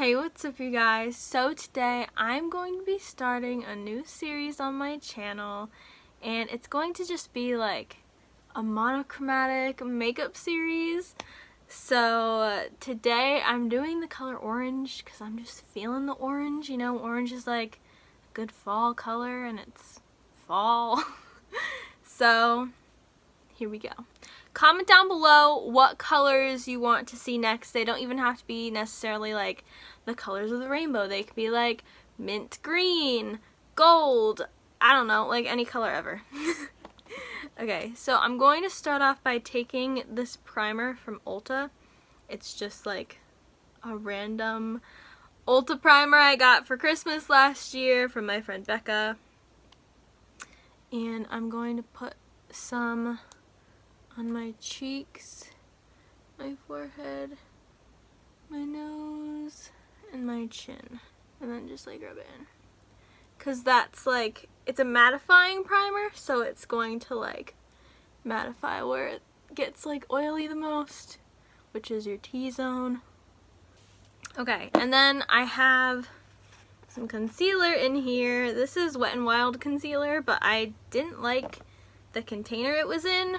Hey, what's up you guys? So today I'm going to be starting a new series on my channel, and it's going to just be like a monochromatic makeup series. So today I'm doing the color orange because I'm just feeling the orange. You know, orange is like a good fall color and it's fall. So here we go. Comment down below what colors you want to see next. They don't even have to be necessarily like the colors of the rainbow. They could be like mint green, gold, I don't know, like any color ever. Okay, so I'm going to start off by taking this primer from Ulta. It's just like a random Ulta primer I got for Christmas last year from my friend Becca. And I'm going to put some on my cheeks, my forehead, my nose, and my chin. And then just like rub it in. Cause that's like, it's a mattifying primer, so it's going to like mattify where it gets like oily the most, which is your T-zone. Okay, and then I have some concealer in here. This is Wet n Wild concealer, but I didn't like the container it was in,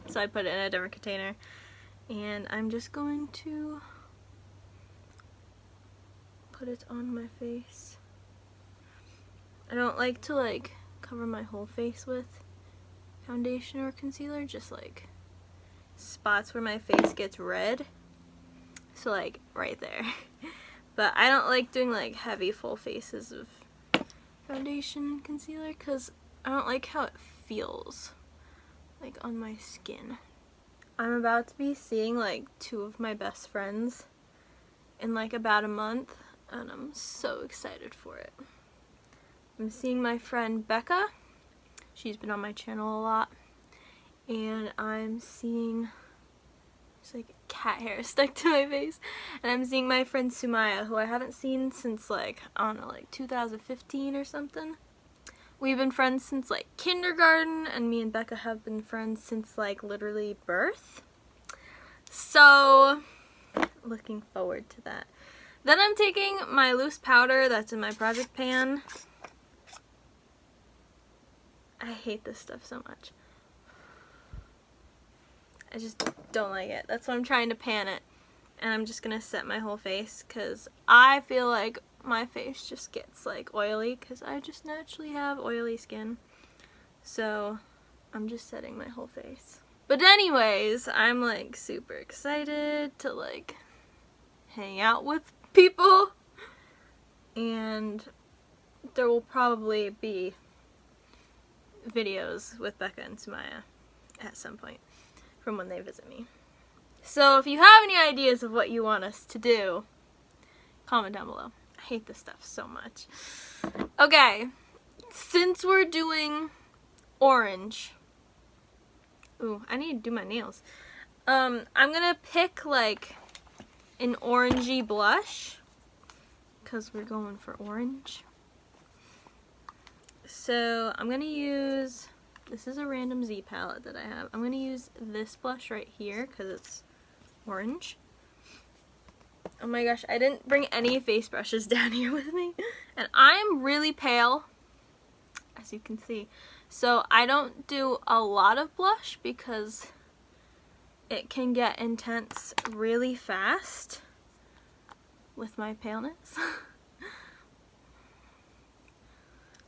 so I put it in a different container. And I'm just going to put it on my face. I don't like to like cover my whole face with foundation or concealer, just like spots where my face gets red. So like right there. But I don't like doing like heavy full faces of foundation and concealer because I don't like how it feels like on my skin. I'm about to be seeing like two of my best friends in like about a month, and I'm so excited for it. I'm seeing my friend Becca. She's been on my channel a lot. And I'm seeing, there's like cat hair stuck to my face. And I'm seeing my friend Sumaya, who I haven't seen since like, I don't know, like 2015 or something. We've been friends since like kindergarten, and me and Becca have been friends since like literally birth. So, looking forward to that. Then I'm taking my loose powder that's in my project pan. I hate this stuff so much. I just don't like it. That's why I'm trying to pan it. And I'm just gonna set my whole face because I feel like my face just gets like oily because I just naturally have oily skin. So I'm just setting my whole face. But anyways, I'm like super excited to like hang out with people. And there will probably be videos with Becca and Sumaya at some point from when they visit me. So if you have any ideas of what you want us to do, comment down below. I hate this stuff so much. Okay, since we're doing orange, ooh, I need to do my nails. I'm gonna pick like an orangey blush because we're going for orange. So I'm gonna use, this is a random Z palette that I have. I'm gonna use this blush right here because it's orange. Oh my gosh, I didn't bring any face brushes down here with me. And I'm really pale, as you can see. So I don't do a lot of blush because it can get intense really fast with my paleness.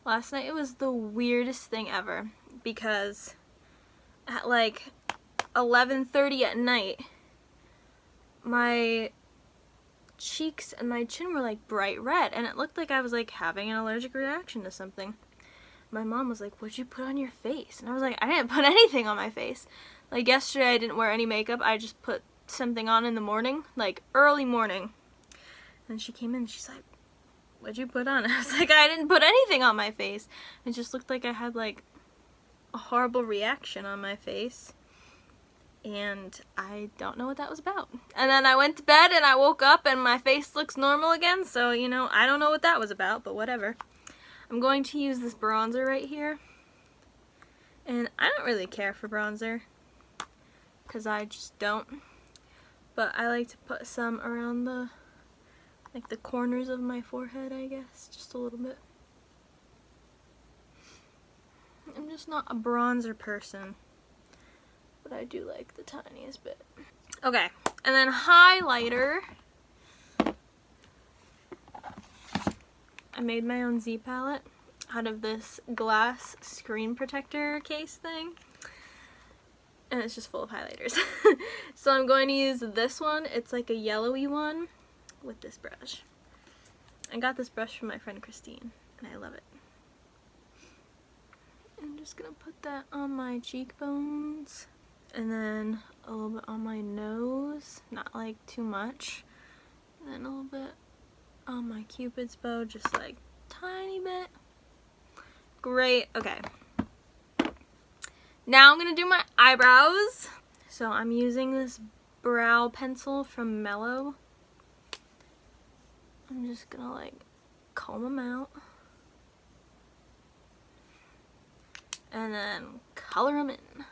Last night it was the weirdest thing ever because at like 11:30 at night, my cheeks and my chin were like bright red and it looked like I was like having an allergic reaction to something. My mom was like, "What'd you put on your face?" And I was like, "I didn't put anything on my face." Like yesterday I didn't wear any makeup. I just put something on in the morning, like early morning. And she came in and she's like, "What'd you put on?" I was like, "I didn't put anything on my face." It just looked like I had like a horrible reaction on my face. And I don't know what that was about. And then I went to bed and I woke up and my face looks normal again. So, you know, I don't know what that was about, but whatever. I'm going to use this bronzer right here. And I don't really care for bronzer because I just don't. But I like to put some around the like the corners of my forehead, I guess, just a little bit. I'm just not a bronzer person, but I do like the tiniest bit. Okay, and then highlighter. I made my own Z palette out of this glass screen protector case thing. And it's just full of highlighters. So I'm going to use this one. It's like a yellowy one with this brush. I got this brush from my friend Christine, and I love it. I'm just gonna put that on my cheekbones, and then a little bit on my nose, not like too much, and then a little bit on my Cupid's bow, just like tiny bit. Great. Okay. Now I'm gonna do my eyebrows. So I'm using this brow pencil from Mellow. I'm just gonna like comb them out and then color them in.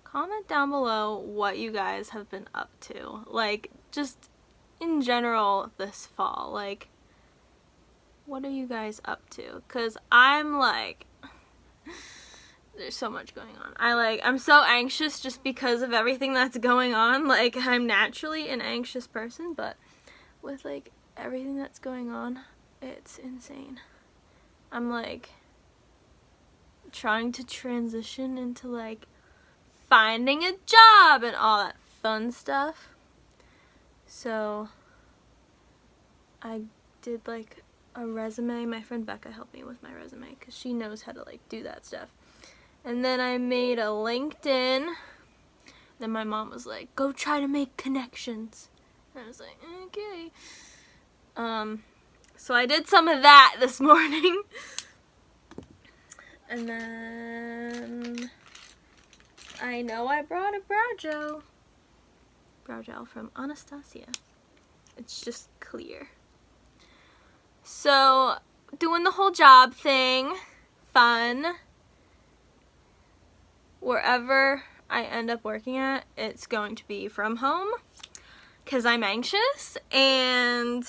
Comment down below what you guys have been up to, like just in general this fall. Like, what are you guys up to? Because I'm like, there's so much going on. I'm so anxious just because of everything that's going on. Like, I'm naturally an anxious person, but with like everything that's going on, it's insane. I'm like trying to transition into like finding a job and all that fun stuff. So I did like a resume. My friend Becca helped me with my resume because she knows how to like do that stuff. And then I made a LinkedIn. Then my mom was like, go try to make connections. And I was like, okay. So I did some of that this morning. And then I know I brought a brow gel from Anastasia. It's just clear. So doing the whole job thing, fun. Wherever I end up working at, it's going to be from home because I'm anxious and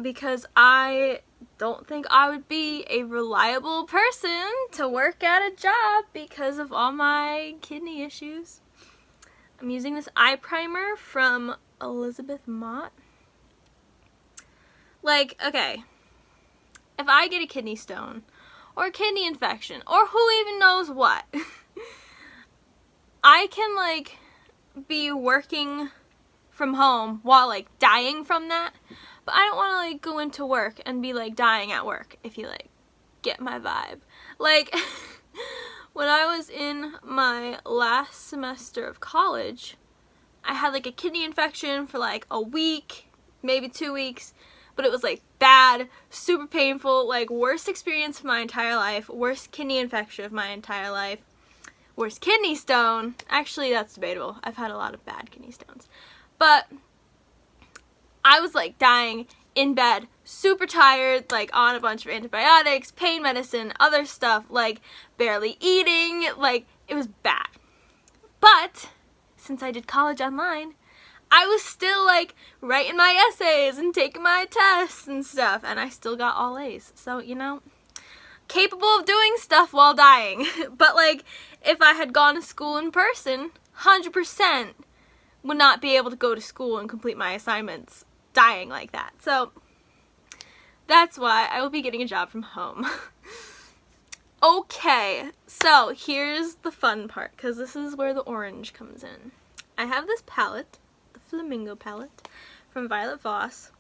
because I don't think I would be a reliable person to work at a job because of all my kidney issues. I'm using this eye primer from Elizabeth Mott. Like, okay, if I get a kidney stone or a kidney infection or who even knows what, I can like be working from home while like dying from that. But I don't want to like go into work and be like dying at work, if you like get my vibe. Like when I was in my last semester of college, I had like a kidney infection for like a week, maybe 2 weeks, but it was like bad, super painful, like worst experience of my entire life, worst kidney infection of my entire life, worst kidney stone. Actually, that's debatable. I've had a lot of bad kidney stones. But I was like dying in bed, super tired, like on a bunch of antibiotics, pain medicine, other stuff, like barely eating, like it was bad. But since I did college online, I was still like writing my essays and taking my tests and stuff, and I still got all A's. So, you know, capable of doing stuff while dying. But like if I had gone to school in person, 100% would not be able to go to school and complete my assignments dying like that. So that's why I will be getting a job from home. Okay, so here's the fun part, because this is where the orange comes in. I have this palette, the Flamingo palette from Violet Voss,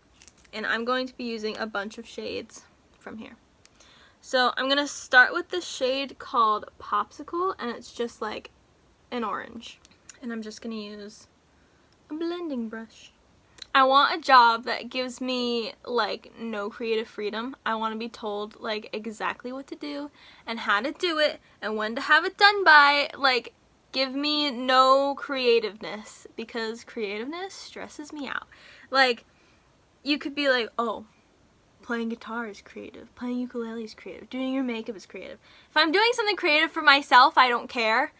and I'm going to be using a bunch of shades from here. So I'm going to start with this shade called Popsicle, and it's just like an orange. And I'm just going to use a blending brush. I want a job that gives me like no creative freedom. I want to be told like exactly what to do and how to do it and when to have it done by. Like, give me no creativeness, because creativeness stresses me out. Like, you could be like, oh, playing guitar is creative, playing ukulele is creative, doing your makeup is creative. If I'm doing something creative for myself, I don't care,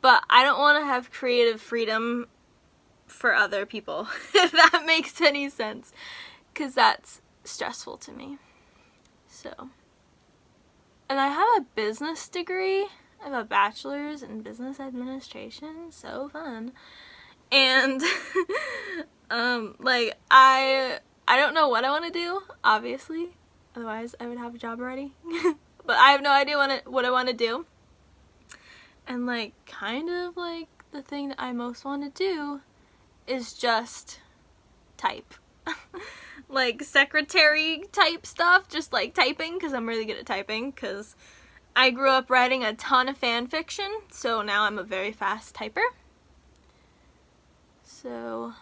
but I don't want to have creative freedom for other people, if that makes any sense, because that's stressful to me. So, and I have a business degree. I have a bachelor's in business administration. So fun. And like I don't know what I want to do, obviously, otherwise I would have a job already. But I have no idea what I want to do. And like kind of like the thing that I most want to do is just type. Like secretary type stuff, just like typing, because I'm really good at typing, because I grew up writing a ton of fan fiction, so now I'm a very fast typer. So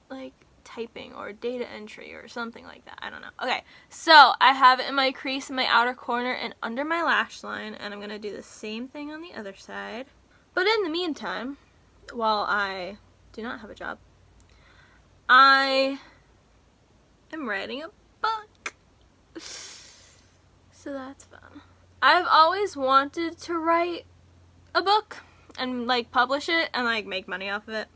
like typing or data entry or something like that, I don't know. Okay, so I have it in my crease in my outer corner and under my lash line, and I'm gonna do the same thing on the other side. But in the meantime, while I do not have a job, I am writing a book. So that's fun. I've always wanted to write a book and like publish it and like make money off of it.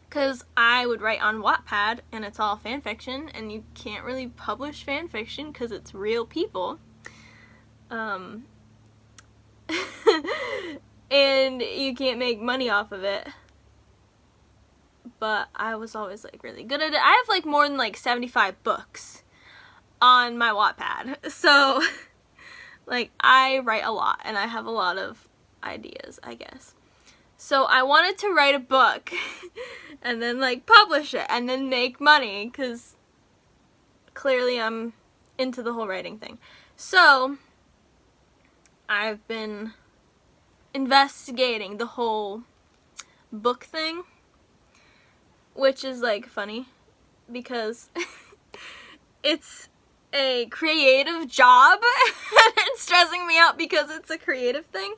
Because I would write on Wattpad and it's all fan fiction, and you can't really publish fan fiction because it's real people. And you can't make money off of it. But I was always like really good at it. I have like more than like 75 books on my Wattpad. So like I write a lot and I have a lot of ideas, I guess. So I wanted to write a book and then like publish it and then make money, because clearly I'm into the whole writing thing. So I've been investigating the whole book thing, which is like funny because it's a creative job and it's stressing me out because it's a creative thing.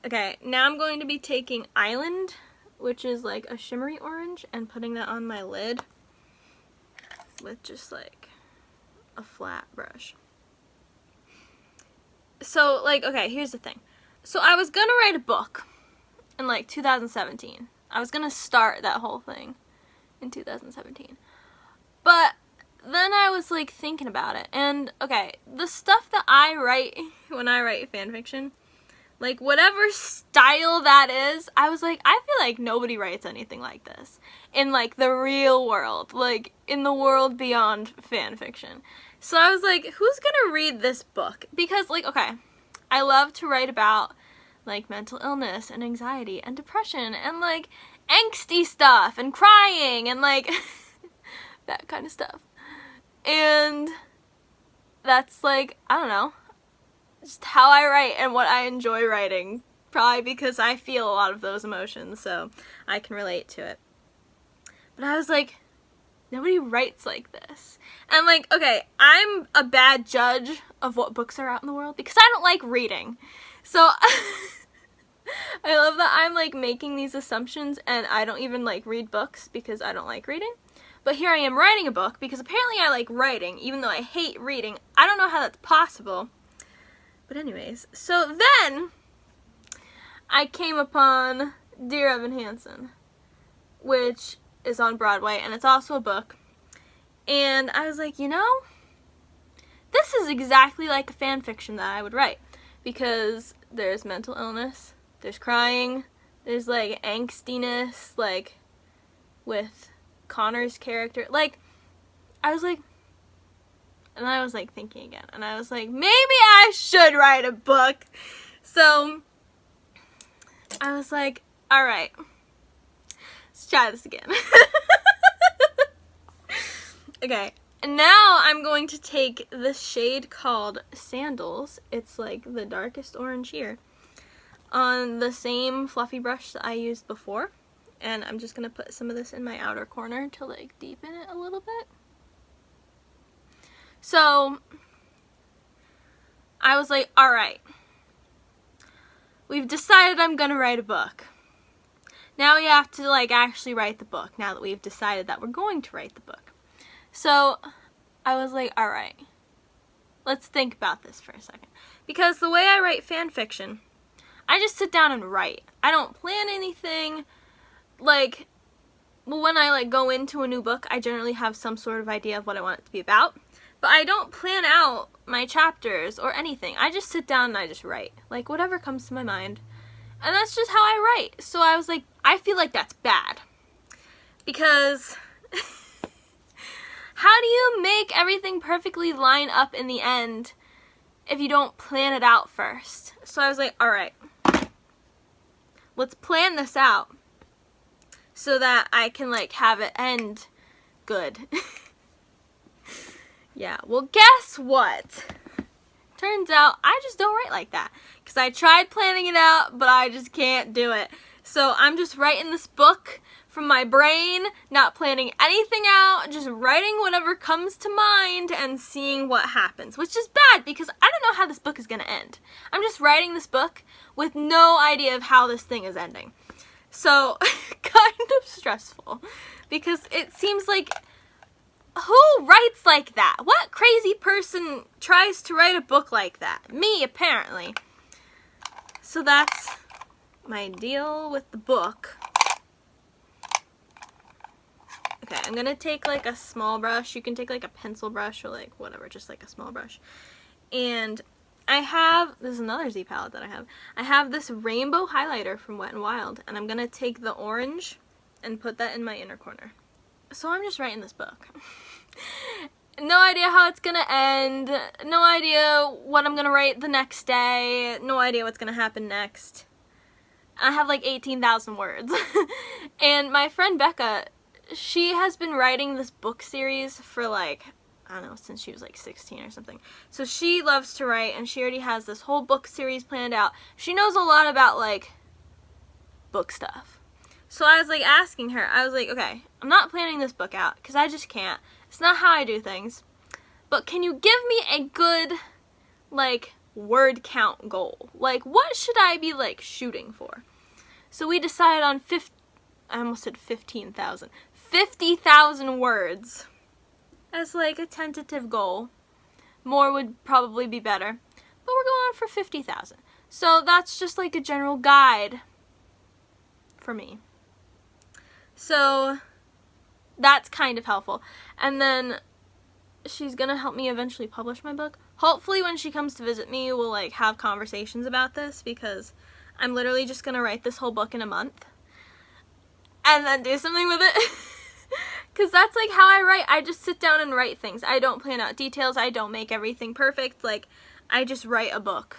Okay, now I'm going to be taking Eyeliner, which is like a shimmery orange, and putting that on my lid with just like a flat brush. So like, okay, here's the thing. So I was gonna write a book in like 2017. I was gonna start that whole thing in 2017. But then I was like thinking about it, and okay, the stuff that I write when I write fanfiction, like whatever style that is, I was like, I feel like nobody writes anything like this in like the real world, like in the world beyond fan fiction. So I was like, who's gonna read this book? Because like, okay, I love to write about like mental illness and anxiety and depression and like angsty stuff and crying and like that kind of stuff. And that's like, I don't know, just how I write and what I enjoy writing. Probably because I feel a lot of those emotions, so I can relate to it. But I was like, nobody writes like this. And like, okay, I'm a bad judge of what books are out in the world because I don't like reading. So I love that I'm like making these assumptions and I don't even like read books because I don't like reading. But here I am writing a book because apparently I like writing, even though I hate reading. I don't know how that's possible. But anyways, so then I came upon Dear Evan Hansen, which is on Broadway, and it's also a book. And I was like, you know, this is exactly like a fan fiction that I would write, because there's mental illness, there's crying, there's like angstiness, like with Connor's character. Like, I was like, and I was like thinking again, and I was like, maybe I should write a book. So I was like, all right, let's try this again. Okay, and now I'm going to take this shade called Sandals. It's like the darkest orange here, on the same fluffy brush that I used before. And I'm just going to put some of this in my outer corner to like deepen it a little bit. So I was like, all right, we've decided I'm going to write a book. Now we have to like actually write the book, now that we've decided that we're going to write the book. So I was like, all right, let's think about this for a second. Because the way I write fan fiction, I just sit down and write. I don't plan anything. like, well, when I like go into a new book, I generally have some sort of idea of what I want it to be about. But I don't plan out my chapters or anything. I just sit down and I just write. Like, whatever comes to my mind. And that's just how I write. So I was like, I feel like that's bad. Because how do you make everything perfectly line up in the end if you don't plan it out first? So I was like, alright, let's plan this out so that I can like have it end good. Yeah, well, guess what? Turns out I just don't write like that. Because I tried planning it out, but I just can't do it. So I'm just writing this book from my brain, not planning anything out, just writing whatever comes to mind and seeing what happens. Which is bad because I don't know how this book is going to end. I'm just writing this book with no idea of how this thing is ending. So, kind of stressful. Because it seems like, who writes like that? What crazy person tries to write a book like that? Me, apparently. So that's my deal with the book. Okay, I'm gonna take like a small brush. You can take like a pencil brush or like whatever, just like a small brush. And I have, this is another Z palette that I have. I have this rainbow highlighter from Wet n Wild, and I'm gonna take the orange and put that in my inner corner. So I'm just writing this book. No idea how it's gonna end, no idea what I'm gonna write the next day, no idea what's gonna happen next. I have like 18,000 words. And my friend Becca, she has been writing this book series for like, I don't know, since she was like 16 or something. So she loves to write, and she already has this whole book series planned out. She knows a lot about like book stuff. So I was like asking her, I was like, okay, I'm not planning this book out because I just can't. It's not how I do things. But can you give me a good like word count goal? Like, what should I be like shooting for? So we decided on I almost said 15,000. 50,000 words as like a tentative goal. More would probably be better. But we're going for 50,000. So that's just like a general guide for me. So that's kind of helpful. And then she's gonna help me eventually publish my book. Hopefully when she comes to visit me, we'll like have conversations about this, because I'm literally just gonna write this whole book in a month and then do something with it. Because that's like how I write. I just sit down and write things. I don't plan out details. I don't make everything perfect. Like, I just write a book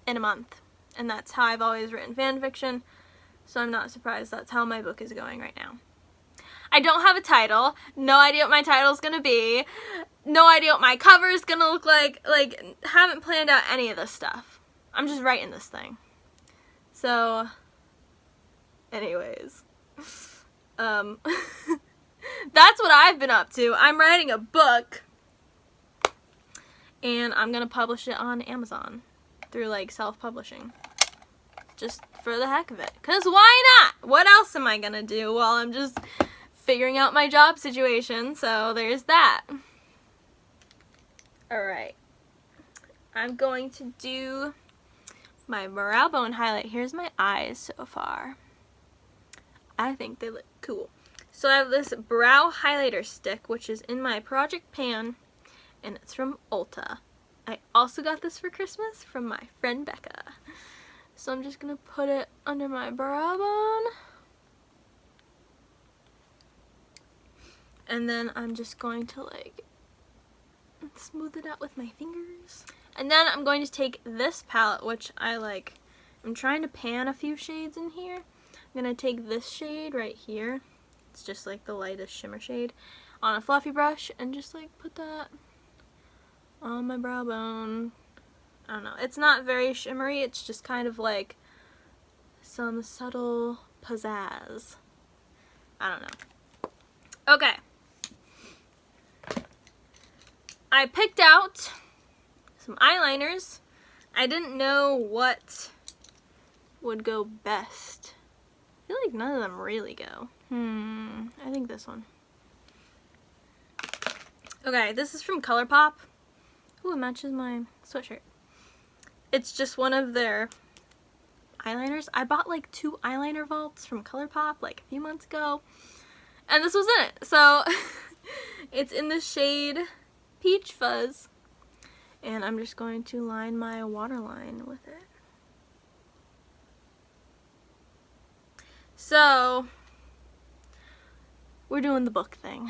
in a month. And that's how I've always written fan fiction. So I'm not surprised that's how my book is going right now. I don't have a title. No idea what my title's gonna be. No idea what my cover is gonna look like. Like, haven't planned out any of this stuff. I'm just writing this thing. So, anyways. That's what I've been up to. I'm writing a book. And I'm gonna publish it on Amazon. Through, like, self-publishing. Just for the heck of it. Because why not? What else am I gonna do while I'm just figuring out my job situation? So there's that. Alright. I'm going to do my brow bone highlight. Here's my eyes so far. I think they look cool. So I have this brow highlighter stick, which is in my project pan, and it's from Ulta. I also got this for Christmas from my friend Becca. So I'm just going to put it under my brow bone. And then I'm just going to like smooth it out with my fingers. And then I'm going to take this palette, which I like. I'm trying to pan a few shades in here. I'm going to take this shade right here. It's just like the lightest shimmer shade on a fluffy brush and just like put that on my brow bone. I don't know. It's not very shimmery. It's just kind of like some subtle pizzazz. I don't know. Okay. I picked out some eyeliners. I didn't know what would go best. I feel like none of them really go. I think this one. Okay, this is from ColourPop. Ooh, it matches my sweatshirt. It's just one of their eyeliners. I bought like 2 eyeliner vaults from ColourPop like a few months ago, and this was in it. So it's in the shade Peach Fuzz, and I'm just going to line my waterline with it. So we're doing the book thing.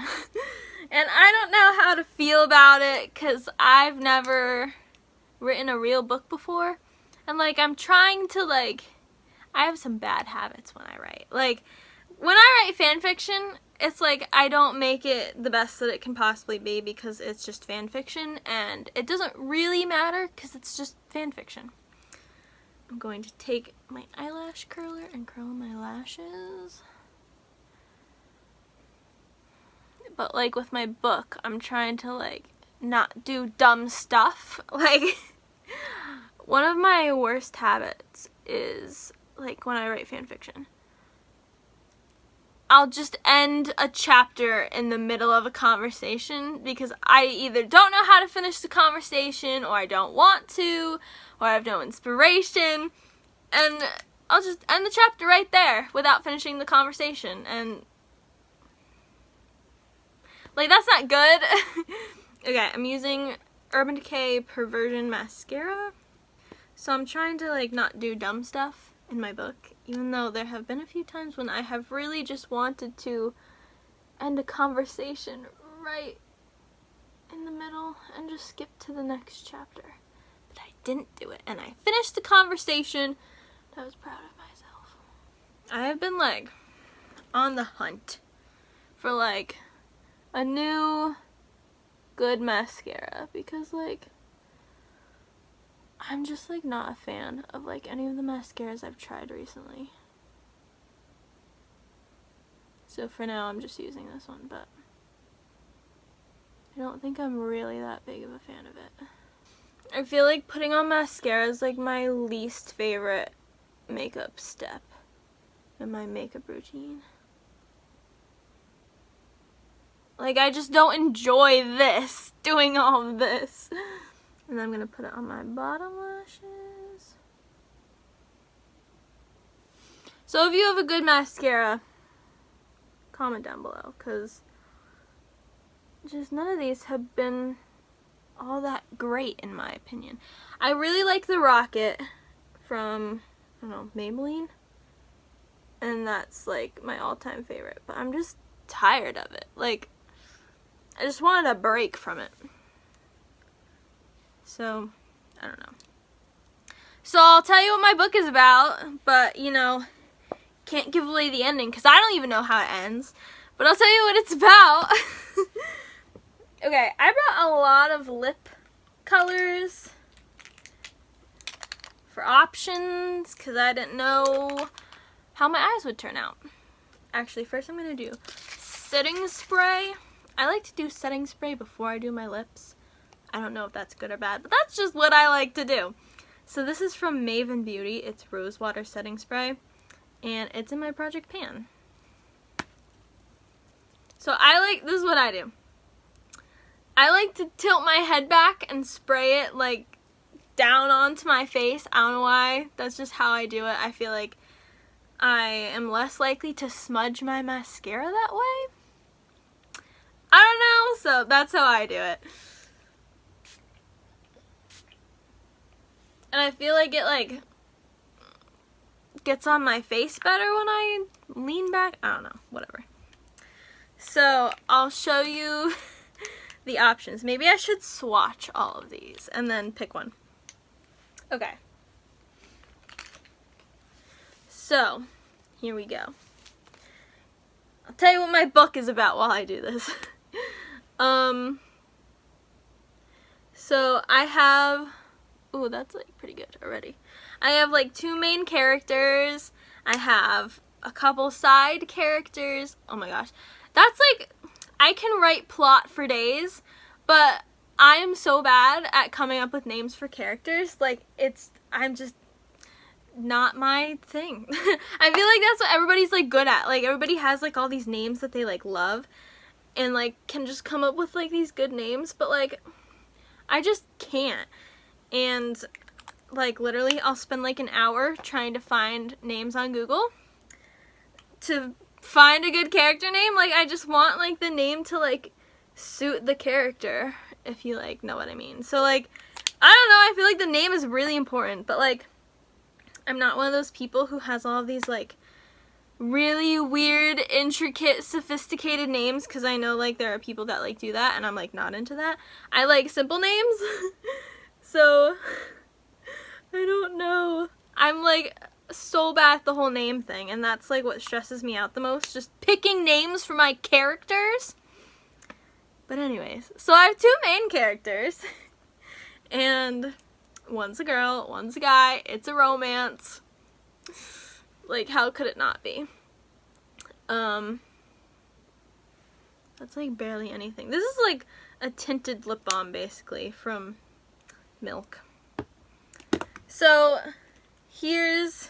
And I don't know how to feel about it because I've never written a real book before. And like I'm trying to like, I have some bad habits when I write. Like when I write fan fiction, it's like I don't make it the best that it can possibly be because it's just fan fiction and it doesn't really matter because it's just fan fiction. I'm going to take my eyelash curler and curl my lashes. But like with my book, I'm trying to like not do dumb stuff. Like one of my worst habits is like when I write fan fiction, I'll just end a chapter in the middle of a conversation because I either don't know how to finish the conversation or I don't want to or I have no inspiration, and I'll just end the chapter right there without finishing the conversation, and like that's not good. Okay, I'm using Urban Decay Perversion Mascara. So I'm trying to like not do dumb stuff in my book, even though there have been a few times when I have really just wanted to end a conversation right in the middle and just skip to the next chapter. But I didn't do it, and I finished the conversation. I was proud of myself. I have been like on the hunt for like a new good mascara because like I'm just like not a fan of like any of the mascaras I've tried recently. So for now I'm just using this one, but I don't think I'm really that big of a fan of it. I feel like putting on mascara is like my least favorite makeup step in my makeup routine. Like I just don't enjoy this, doing all of this. And I'm going to put it on my bottom lashes. So if you have a good mascara, comment down below, because just none of these have been all that great in my opinion. I really like the Rocket from, I don't know, Maybelline. And that's like my all-time favorite. But I'm just tired of it. Like, I just wanted a break from it. So, I don't know. So I'll tell you what my book is about, but, you know, can't give away the ending because I don't even know how it ends. But I'll tell you what it's about. Okay, I brought a lot of lip colors for options because I didn't know how my eyes would turn out. Actually, first I'm going to do setting spray. I like to do setting spray before I do my lips. I don't know if that's good or bad, but that's just what I like to do. So this is from Maven Beauty. It's Rose Water Setting Spray, and it's in my project pan. So this is what I do. I like to tilt my head back and spray it like down onto my face. I don't know why. That's just how I do it. I feel like I am less likely to smudge my mascara that way. I don't know, so that's how I do it. And I feel like it like gets on my face better when I lean back. I don't know, whatever. So I'll show you the options. Maybe I should swatch all of these and then pick one. Okay. So here we go. I'll tell you what my book is about while I do this. So I have, ooh, that's like pretty good already. I have like 2 main characters. I have a couple side characters. Oh my gosh. That's like, I can write plot for days, but I am so bad at coming up with names for characters. Like, I'm just not my thing. I feel like that's what everybody's like good at. Like, everybody has like all these names that they like love and like can just come up with like these good names, but like I just can't. And like literally I'll spend like an hour trying to find names on Google to find a good character name. Like I just want like the name to like suit the character, if you like know what I mean. So like I don't know, I feel like the name is really important, but like I'm not one of those people who has all of these like really weird, intricate, sophisticated names, because I know like there are people that like do that and I'm like not into that. I like simple names. So I don't know. I'm like so bad at the whole name thing, and that's like what stresses me out the most, just picking names for my characters. But anyways, so I have 2 main characters and one's a girl, one's a guy. It's a romance. Like how could it not be? That's like barely anything. This is like a tinted lip balm basically from Milk. So here's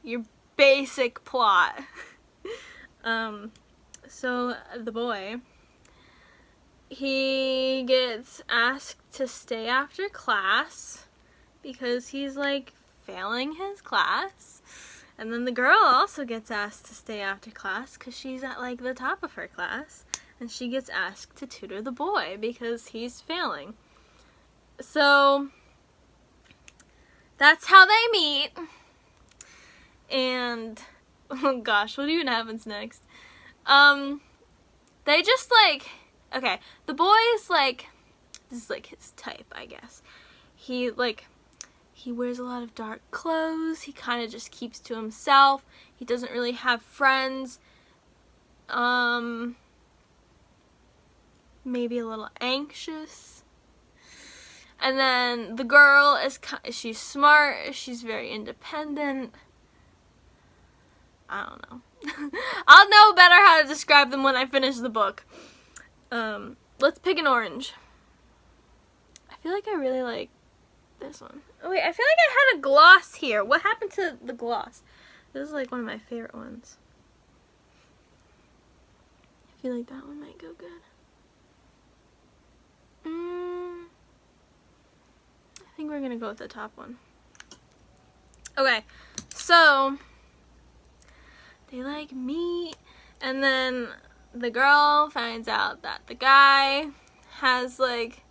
your basic plot. So the boy, he gets asked to stay after class because he's like failing his class. And then the girl also gets asked to stay after class because she's at like the top of her class, and she gets asked to tutor the boy because he's failing. So that's how they meet. And oh gosh, what even happens next? They just like, okay, the boy is like, this is like his type, I guess. He wears a lot of dark clothes. He kind of just keeps to himself. He doesn't really have friends. Maybe a little anxious. And then the girl is, she's smart. She's very independent. I don't know. I'll know better how to describe them when I finish the book. Let's pick an orange. I feel like I really like this one. Oh wait, I feel like I had a gloss here. What happened to the gloss? This is like one of my favorite ones. I feel like that one might go good. I think we're gonna go with the top one. Okay, so they like meet, and then the girl finds out that the guy has like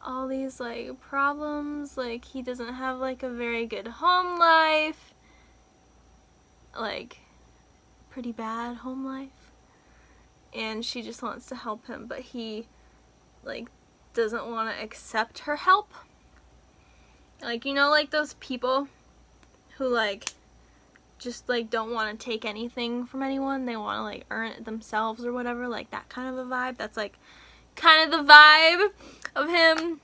all these like problems. Like he doesn't have like a very good home life, like pretty bad home life, and she just wants to help him, but he like doesn't want to accept her help. Like, you know, like those people who like just like don't want to take anything from anyone, they want to like earn it themselves or whatever, like that kind of a vibe. That's like kind of the vibe of him.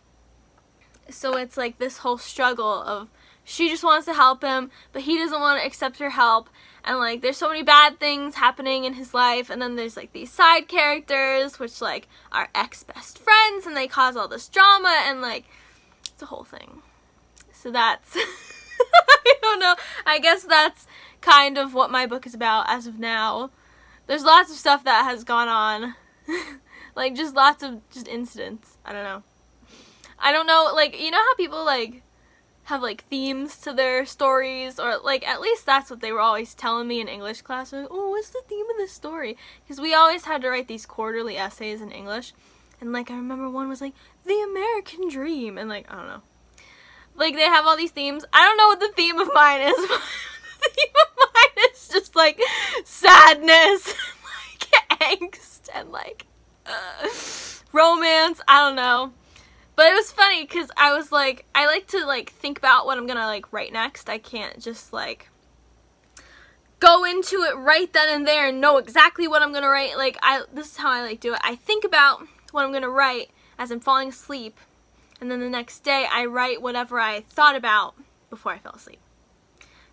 So it's like this whole struggle of she just wants to help him, but he doesn't want to accept her help, and like there's so many bad things happening in his life, and then there's like these side characters which like are ex-best friends, and they cause all this drama, and like it's a whole thing. So that's I don't know, I guess that's kind of what my book is about as of now. There's lots of stuff that has gone on. Like just lots of just incidents. I don't know, like, you know how people like have like themes to their stories, or like at least that's what they were always telling me in English class. Like, oh, what's the theme of this story? Because we always had to write these quarterly essays in English, and like I remember one was like the American dream, and like I don't know, like they have all these themes. I don't know what the theme of mine is. The theme of mine is just like sadness, like angst, and like romance. I don't know. But it was funny because I was like, I like to like think about what I'm gonna like write next. I can't just like go into it right then and there and know exactly what I'm gonna write. Like this is how I like do it. I think about what I'm gonna write as I'm falling asleep, and then the next day I write whatever I thought about before I fell asleep.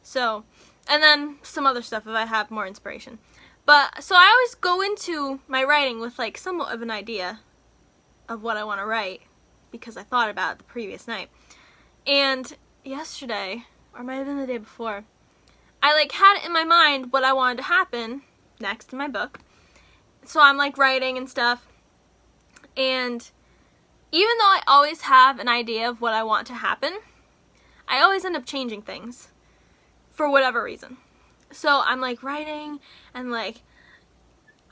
So, and then some other stuff if I have more inspiration. But so I always go into my writing with like somewhat of an idea of what I want to write, because I thought about it the previous night. And yesterday, or it might have been the day before, I like had it in my mind what I wanted to happen next in my book. So I'm like writing and stuff. And even though I always have an idea of what I want to happen, I always end up changing things for whatever reason. So I'm like writing and like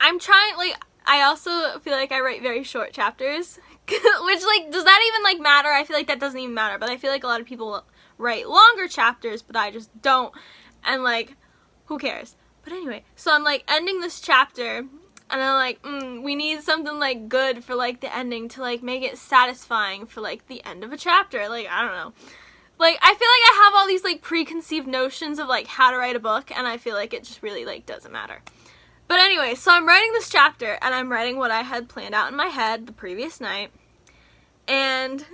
I'm trying, like I also feel like I write very short chapters, which like does that even like matter? I feel like that doesn't even matter, but I feel like a lot of people write longer chapters, but I just don't, and like who cares? But anyway, so I'm like ending this chapter and I'm like, we need something like good for like the ending to like make it satisfying for like the end of a chapter. Like I don't know. Like, I feel like I have all these, like, preconceived notions of, like, how to write a book, and I feel like it just really, like, doesn't matter. But anyway, so I'm writing this chapter, and I'm writing what I had planned out in my head the previous night, and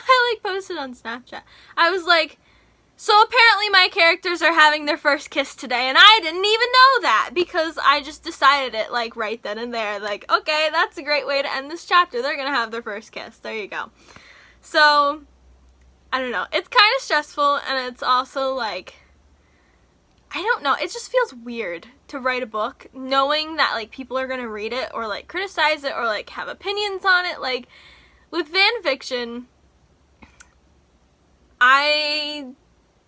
I, like, posted on Snapchat. I was like, so apparently my characters are having their first kiss today, and I didn't even know that, because I just decided it, like, right then and there. Like, okay, that's a great way to end this chapter. They're gonna have their first kiss. There you go. So I don't know, it's kind of stressful, and it's also like, I don't know, it just feels weird to write a book knowing that like people are gonna read it or like criticize it or like have opinions on it. Like with fan fiction, I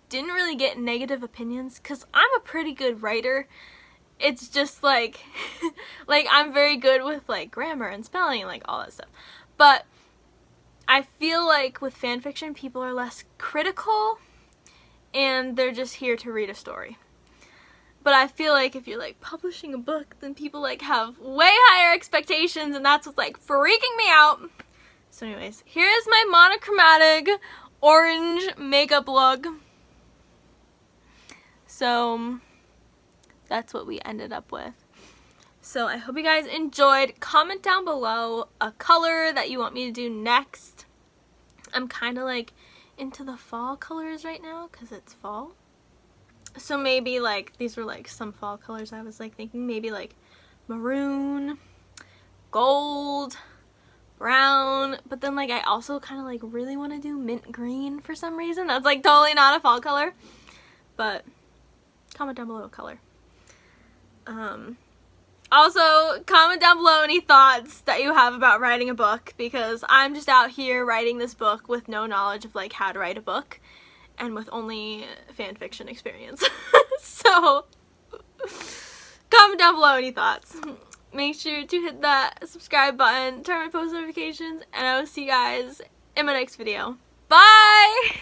didn't really get negative opinions because I'm a pretty good writer. It's just like like I'm very good with like grammar and spelling and like all that stuff, but I feel like with fanfiction, people are less critical, and they're just here to read a story. But I feel like if you're, like, publishing a book, then people, like, have way higher expectations, and that's what's, like, freaking me out. So anyways, here's my monochromatic orange makeup look. So that's what we ended up with. So I hope you guys enjoyed. Comment down below a color that you want me to do next. I'm kind of like into the fall colors right now because it's fall. So maybe like these were like some fall colors I was like thinking, maybe like maroon, gold, brown, but then like I also kind of like really want to do mint green for some reason. That's like totally not a fall color, but comment down below a color. Also, comment down below any thoughts that you have about writing a book, because I'm just out here writing this book with no knowledge of like how to write a book and with only fan fiction experience. So, comment down below any thoughts. Make sure to hit that subscribe button, turn on post notifications, and I will see you guys in my next video. Bye!